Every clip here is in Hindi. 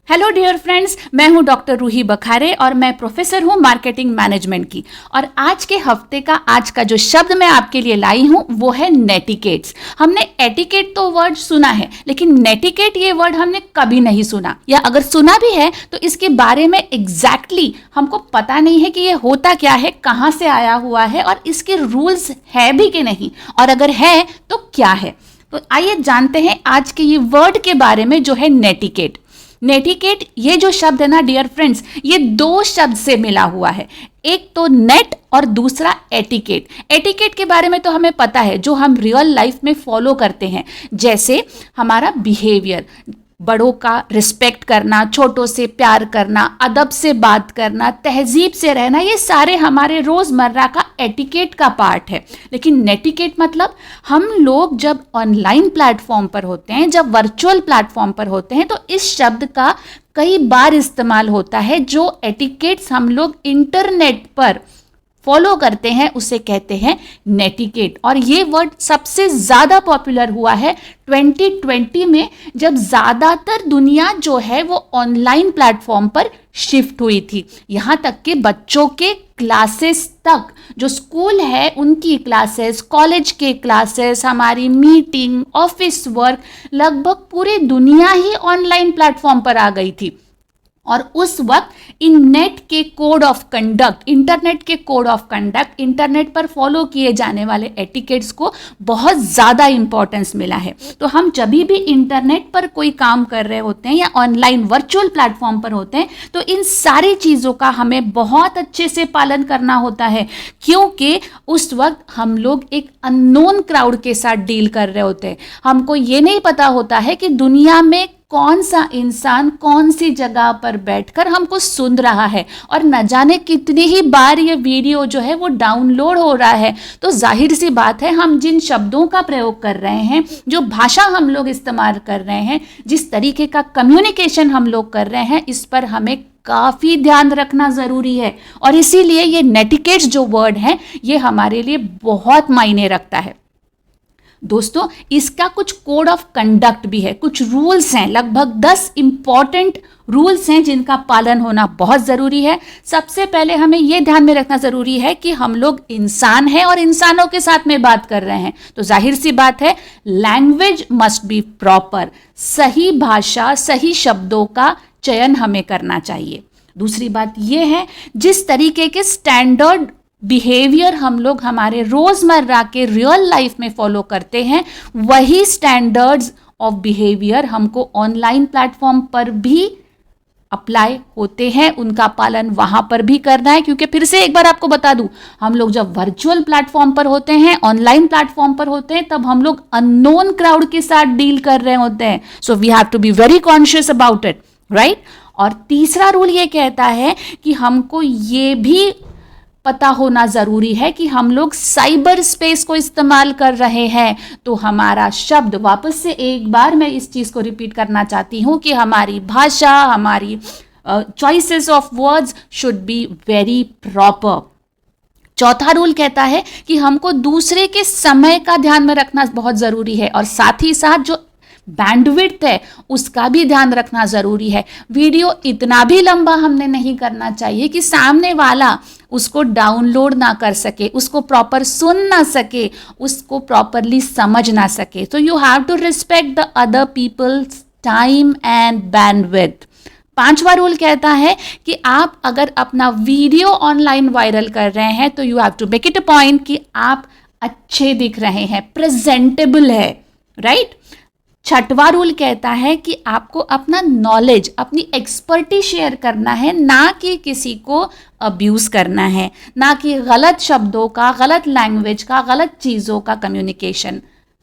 हेलो डियर फ्रेंड्स, मैं हूं डॉक्टर रूही बखारे और मैं प्रोफेसर हूं मार्केटिंग मैनेजमेंट की। और आज के हफ्ते का आज का जो शब्द मैं आपके लिए लाई हूं वो है नेटिकेट्स। हमने एटिकेट तो वर्ड सुना है, लेकिन नेटिकेट ये वर्ड हमने कभी नहीं सुना, या अगर सुना भी है तो इसके बारे में एग्जैक्टली हमको पता नहीं है कि ये होता क्या है, कहाँ से आया हुआ है और इसके रूल्स है भी कि नहीं, और अगर है तो क्या है। तो आइए जानते हैं आज के ये वर्ड के बारे में जो है नेटिकेट। नेटिकेट ये जो शब्द है ना डियर फ्रेंड्स, ये दो शब्द से मिला हुआ है, एक तो नेट और दूसरा एटिकेट। एटिकेट के बारे में तो हमें पता है, जो हम रियल लाइफ में फॉलो करते हैं, जैसे हमारा बिहेवियर, बड़ों का रिस्पेक्ट करना, छोटों से प्यार करना, अदब से बात करना, तहजीब से रहना, ये सारे हमारे रोज़मर्रा का एटिकेट का पार्ट है। लेकिन नेटिकेट मतलब हम लोग जब ऑनलाइन प्लेटफॉर्म पर होते हैं, जब वर्चुअल प्लेटफॉर्म पर होते हैं, तो इस शब्द का कई बार इस्तेमाल होता है। जो एटिकेट्स हम लोग इंटरनेट पर फॉलो करते हैं उसे कहते हैं नेटिकेट। और ये वर्ड सबसे ज़्यादा पॉपुलर हुआ है 2020 में, जब ज़्यादातर दुनिया जो है वो ऑनलाइन प्लेटफॉर्म पर शिफ्ट हुई थी। यहाँ तक कि बच्चों के क्लासेस तक, जो स्कूल है उनकी क्लासेस, कॉलेज के क्लासेस, हमारी मीटिंग, ऑफिस वर्क, लगभग पूरी दुनिया ही ऑनलाइन प्लेटफॉर्म पर आ गई थी। और उस वक्त इन नेट के कोड ऑफ कंडक्ट, इंटरनेट के कोड ऑफ कंडक्ट, इंटरनेट पर फॉलो किए जाने वाले एटिकेट्स को बहुत ज़्यादा इंपॉर्टेंस मिला है। तो हम जब भी इंटरनेट पर कोई काम कर रहे होते हैं या ऑनलाइन वर्चुअल प्लेटफॉर्म पर होते हैं, तो इन सारी चीज़ों का हमें बहुत अच्छे से पालन करना होता है, क्योंकि उस वक्त हम लोग एक अननोन क्राउड के साथ डील कर रहे होते हैं। हमको ये नहीं पता होता है कि दुनिया में कौन सा इंसान कौन सी जगह पर बैठकर हमको सुन रहा है, और न जाने कितनी ही बार ये वीडियो जो है वो डाउनलोड हो रहा है। तो जाहिर सी बात है, हम जिन शब्दों का प्रयोग कर रहे हैं, जो भाषा हम लोग इस्तेमाल कर रहे हैं, जिस तरीके का कम्युनिकेशन हम लोग कर रहे हैं, इस पर हमें काफ़ी ध्यान रखना ज़रूरी है। और इसीलिए ये नेटिकेट्स जो वर्ड है ये हमारे लिए बहुत मायने रखता है। दोस्तों, इसका कुछ कोड ऑफ कंडक्ट भी है, कुछ रूल्स हैं, लगभग 10 इंपॉर्टेंट रूल्स हैं जिनका पालन होना बहुत ज़रूरी है। सबसे पहले हमें यह ध्यान में रखना ज़रूरी है कि हम लोग इंसान हैं और इंसानों के साथ में बात कर रहे हैं, तो जाहिर सी बात है लैंग्वेज मस्ट बी प्रॉपर। सही भाषा, सही शब्दों का चयन हमें करना चाहिए। दूसरी बात यह है, जिस तरीके के स्टैंडर्ड बिहेवियर हम लोग हमारे रोज़मर्रा के रियल लाइफ में फॉलो करते हैं, वही स्टैंडर्ड्स ऑफ बिहेवियर हमको ऑनलाइन प्लेटफॉर्म पर भी अप्लाई होते हैं, उनका पालन वहाँ पर भी करना है। क्योंकि फिर से एक बार आपको बता दूं, हम लोग जब वर्चुअल प्लेटफॉर्म पर होते हैं, ऑनलाइन प्लेटफॉर्म पर होते हैं, तब हम लोग अननोन क्राउड के साथ डील कर रहे होते हैं। So we have to be very conscious about it, right. और तीसरा रूल ये कहता है कि हमको ये भी पता होना ज़रूरी है कि हम लोग साइबर स्पेस को इस्तेमाल कर रहे हैं, तो हमारा शब्द, वापस से एक बार मैं इस चीज़ को रिपीट करना चाहती हूँ कि हमारी भाषा, हमारी choices of words should be very proper. चौथा रूल कहता है कि हमको दूसरे के समय का ध्यान में रखना बहुत ज़रूरी है, और साथ ही साथ जो बैंडविड्थ है उसका भी ध्यान रखना ज़रूरी है। वीडियो इतना भी लंबा हमने नहीं करना चाहिए कि सामने वाला उसको डाउनलोड ना कर सके, उसको प्रॉपर सुन ना सके, उसको प्रॉपरली समझ ना सके। तो you have to respect the other people's time and bandwidth. पांचवा रूल कहता है कि आप अगर अपना वीडियो ऑनलाइन वायरल कर रहे हैं तो you have to make it a point कि आप अच्छे दिख रहे हैं, प्रेजेंटेबल है, राइट। छठवां रूल कहता है कि आपको अपना नॉलेज, अपनी एक्सपर्टीज शेयर करना है, ना कि किसी को अब्यूज़ करना है, ना कि गलत शब्दों का, गलत लैंग्वेज का, गलत चीज़ों का कम्युनिकेशन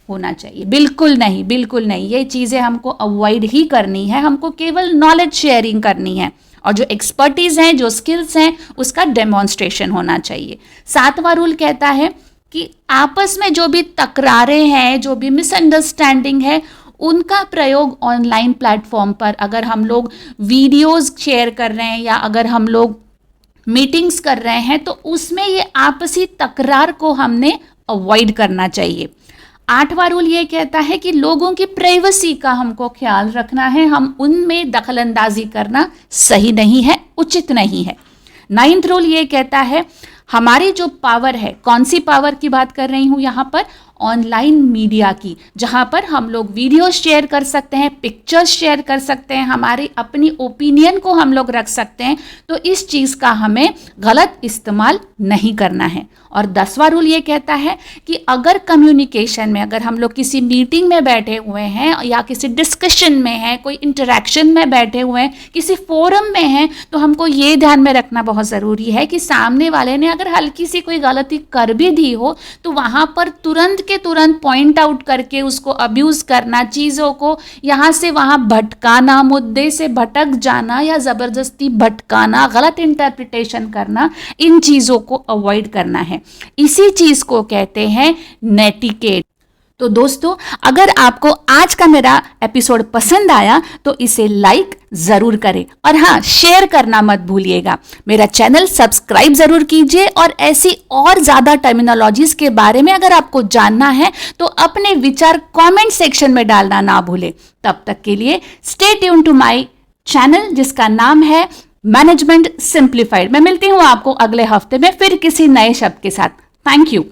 होना चाहिए। बिल्कुल नहीं, बिल्कुल नहीं, ये चीज़ें हमको अवॉइड ही करनी है। हमको केवल नॉलेज शेयरिंग करनी है, और जो एक्सपर्टीज़ हैं, जो स्किल्स हैं, उसका डेमोन्स्ट्रेशन होना चाहिए। सातवां रूल कहता है कि आपस में जो भी तकरारें हैं, जो भी मिसअंडरस्टैंडिंग है, उनका प्रयोग ऑनलाइन प्लेटफॉर्म पर, अगर हम लोग वीडियोस शेयर कर रहे हैं या अगर हम लोग मीटिंग्स कर रहे हैं, तो उसमें ये आपसी तकरार को हमने अवॉइड करना चाहिए। 8वां रूल ये कहता है कि लोगों की प्राइवेसी का हमको ख्याल रखना है, हम उनमें दखलंदाजी करना सही नहीं है, उचित नहीं है। 9th रूल ये कहता है हमारी जो पावर है, कौन सी पावर की बात कर रही हूं यहां पर, ऑनलाइन मीडिया की, जहां पर हम लोग वीडियो शेयर कर सकते हैं, पिक्चर्स शेयर कर सकते हैं, हमारी अपनी ओपिनियन को हम लोग रख सकते हैं, तो इस चीज़ का हमें गलत इस्तेमाल नहीं करना है। और 10वां रूल ये कहता है कि अगर कम्युनिकेशन में, अगर हम लोग किसी मीटिंग में बैठे हुए हैं या किसी डिस्कशन में हैं, कोई इंटरेक्शन में बैठे हुए हैं, किसी फोरम में हैं, तो हमको ये ध्यान में रखना बहुत ज़रूरी है कि सामने वाले ने अगर हल्की सी कोई गलती कर भी दी हो तो वहाँ पर तुरंत के तुरंत पॉइंट आउट करके उसको अब्यूज़ करना, चीज़ों को यहाँ से वहाँ भटकाना, मुद्दे से भटक जाना या ज़बरदस्ती भटकाना, गलत इंटरप्रिटेशन करना, इन चीज़ों को अवॉइड करना है। इसी चीज़ को कहते हैं नेटिकेट। तो दोस्तों, अगर आपको आज का मेरा एपिसोड पसंद आया तो इसे लाइक ज़रूर करें और हाँ, शेयर करना मत भूलिएगा। मेरा चैनल सब्सक्राइब ज़रूर कीजिए और ऐसी और ज़्यादा टर्मिनोलॉजीज़ के बारे में अगर आपको जानना है तो अपने विचार कमेंट सेक्शन में डालना ना भूलें। तब तक के लिए stay tune to my channel जिसका नाम है मैनेजमेंट सिंप्लीफाइड। मैं मिलती हूँ आपको अगले हफ्ते में फिर किसी नए शब्द के साथ। Thank you.